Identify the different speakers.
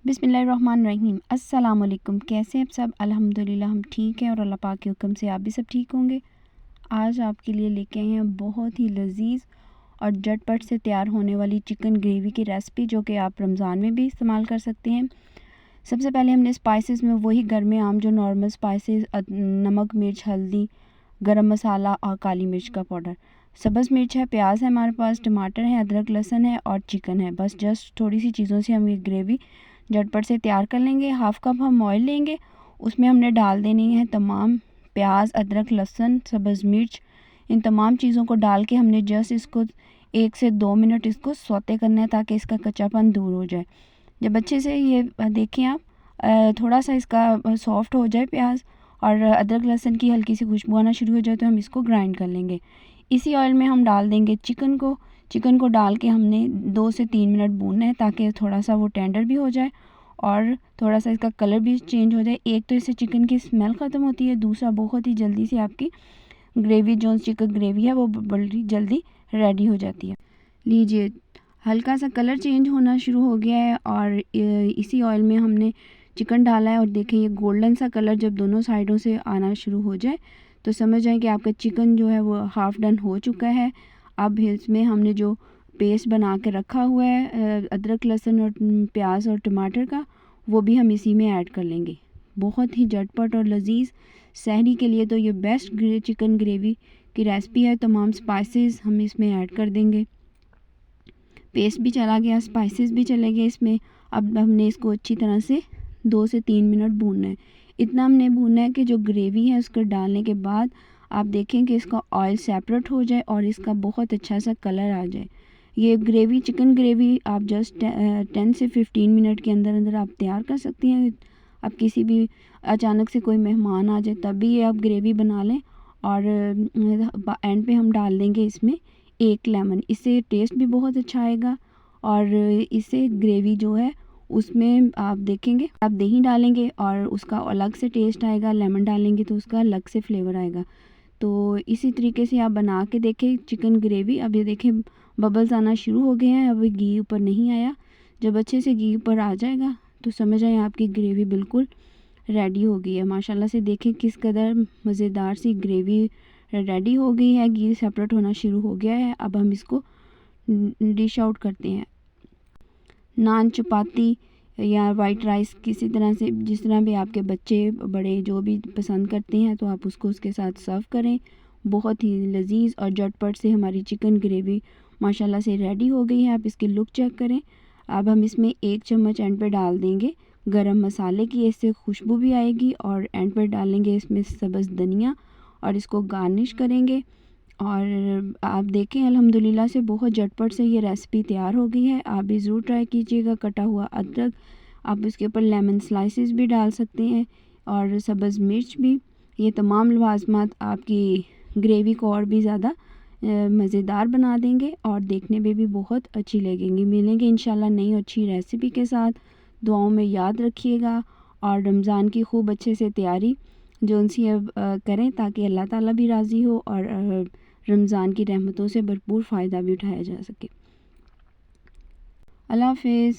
Speaker 1: बिस्मिल्लाहिर्रहमानिर्रहीम। अस्सलाम वालेकुम। कैसे हैं आप सब? अल्हम्दुलिल्लाह हम ठीक हैं और अल्लाह पाक के हुक्म से आप भी सब ठीक होंगे। आज आपके लिए लेके आए हैं बहुत ही लजीज और झटपट से तैयार होने वाली चिकन ग्रेवी की रेसिपी, जो कि आप रमज़ान में भी इस्तेमाल कर सकते हैं। सबसे पहले हमने स्पाइसेस में वही घर में आम जो नॉर्मल स्पाइसेस, नमक, मिर्च, हल्दी, गरम मसाला और काली मिर्च का पाउडर, सब्ज़ मिर्च है, प्याज है हमारे पास, टमाटर है, अदरक लहसुन है और चिकन है। बस जस्ट थोड़ी सी चीज़ों से हम ये ग्रेवी झटपट से तैयार कर लेंगे। हाफ़ कप हम ऑयल लेंगे, उसमें हमने डाल देनी है तमाम प्याज, अदरक, लहसुन, सब्ज़ मिर्च, इन तमाम चीज़ों को डाल के हमने जस्ट इसको 1 से 2 मिनट इसको सौते करना है ताकि इसका कच्चापन दूर हो जाए। जब अच्छे से ये देखें आप थोड़ा सा इसका सॉफ्ट हो जाए प्याज और अदरक लहसुन की हल्की सी खुशबू आना शुरू हो जाए तो हम इसको ग्राइंड कर लेंगे। इसी ऑयल में हम डाल देंगे चिकन को डाल के हमने 2 से 3 मिनट भूनना है ताकि थोड़ा सा वो टेंडर भी हो जाए और थोड़ा सा इसका कलर भी चेंज हो जाए। एक तो इससे चिकन की स्मेल ख़त्म होती है, दूसरा बहुत ही जल्दी से आपकी ग्रेवी जो चिकन ग्रेवी है वो बड़ी जल्दी रेडी हो जाती है। लीजिए, हल्का सा कलर चेंज होना शुरू हो गया है और इसी ऑयल में हमने चिकन डाला है और देखें ये गोल्डन सा कलर जब दोनों साइडों से आना शुरू हो जाए तो समझ जाए कि आपका चिकन जो है वो हाफ़ डन हो चुका है। अब इसमें हमने जो पेस्ट बना के रखा हुआ है अदरक लहसुन और प्याज और टमाटर का, वो भी हम इसी में ऐड कर लेंगे। बहुत ही झटपट और लजीज सहरी के लिए तो ये बेस्ट चिकन ग्रेवी की रेसिपी है। तमाम स्पाइसेस हम इसमें ऐड कर देंगे, पेस्ट भी चला गया, स्पाइसेस भी चले गए इसमें। अब हमने इसको अच्छी तरह से 2 से 3 मिनट भूनना है। इतना हमने भूनना है कि जो ग्रेवी है उसको डालने के बाद आप देखें कि इसका ऑयल सेपरेट हो जाए और इसका बहुत अच्छा सा कलर आ जाए। ये ग्रेवी चिकन ग्रेवी आप जस्ट 10 से 15 मिनट के अंदर अंदर आप तैयार कर सकती हैं। अब किसी भी अचानक से कोई मेहमान आ जाए तब भी ये आप ग्रेवी बना लें और एंड पे हम डाल देंगे इसमें 1 लेमन। इससे टेस्ट भी बहुत अच्छा आएगा और इससे ग्रेवी जो है उसमें आप देखेंगे आप दही डालेंगे और उसका अलग से टेस्ट आएगा, लेमन डालेंगे तो उसका अलग से फ्लेवर आएगा। तो इसी तरीके से आप बना के देखें चिकन ग्रेवी। अब ये देखें बबल्स आना शुरू हो गए हैं, अब घी ऊपर नहीं आया। जब अच्छे से घी ऊपर आ जाएगा तो समझ आए आपकी ग्रेवी बिल्कुल रेडी हो गई है। माशाल्लाह से देखें किस कदर मज़ेदार सी ग्रेवी रेडी हो गई है, घी सेपरेट होना शुरू हो गया है। अब हम इसको डिश आउट करते हैं। नान, चपाती या वाइट राइस, किसी तरह से जिस तरह भी आपके बच्चे बड़े जो भी पसंद करते हैं तो आप उसको उसके साथ सर्व करें। बहुत ही लजीज और झटपट से हमारी चिकन ग्रेवी माशाल्लाह से रेडी हो गई है। आप इसकी लुक चेक करें। अब हम इसमें 1 चम्मच एंड पे डाल देंगे गरम मसाले की, इससे खुशबू भी आएगी और एंड पे डालेंगे इसमें सब्ज़ धनिया और इसको गार्निश करेंगे। और आप देखें अल्हम्दुलिल्लाह से बहुत झटपट से ये रेसिपी तैयार हो गई है। आप भी ज़रूर ट्राई कीजिएगा। कटा हुआ अदरक, आप इसके ऊपर लेमन स्लाइसेस भी डाल सकते हैं और सब्ज़ मिर्च भी। ये तमाम लवाज़मात आपकी ग्रेवी को और भी ज़्यादा मज़ेदार बना देंगे और देखने में भी बहुत अच्छी लगेंगी। मिलेंगे इंशाल्लाह नई अच्छी रेसिपी के साथ। दुआओं में याद रखिएगा और रमज़ान की खूब अच्छे से तैयारी जो उनसे अब करें ताकि अल्लाह ताला भी राज़ी हो और रमज़ान की रहमतों से भरपूर फ़ायदा भी उठाया जा सके। अल्लाह हाफ़िज़।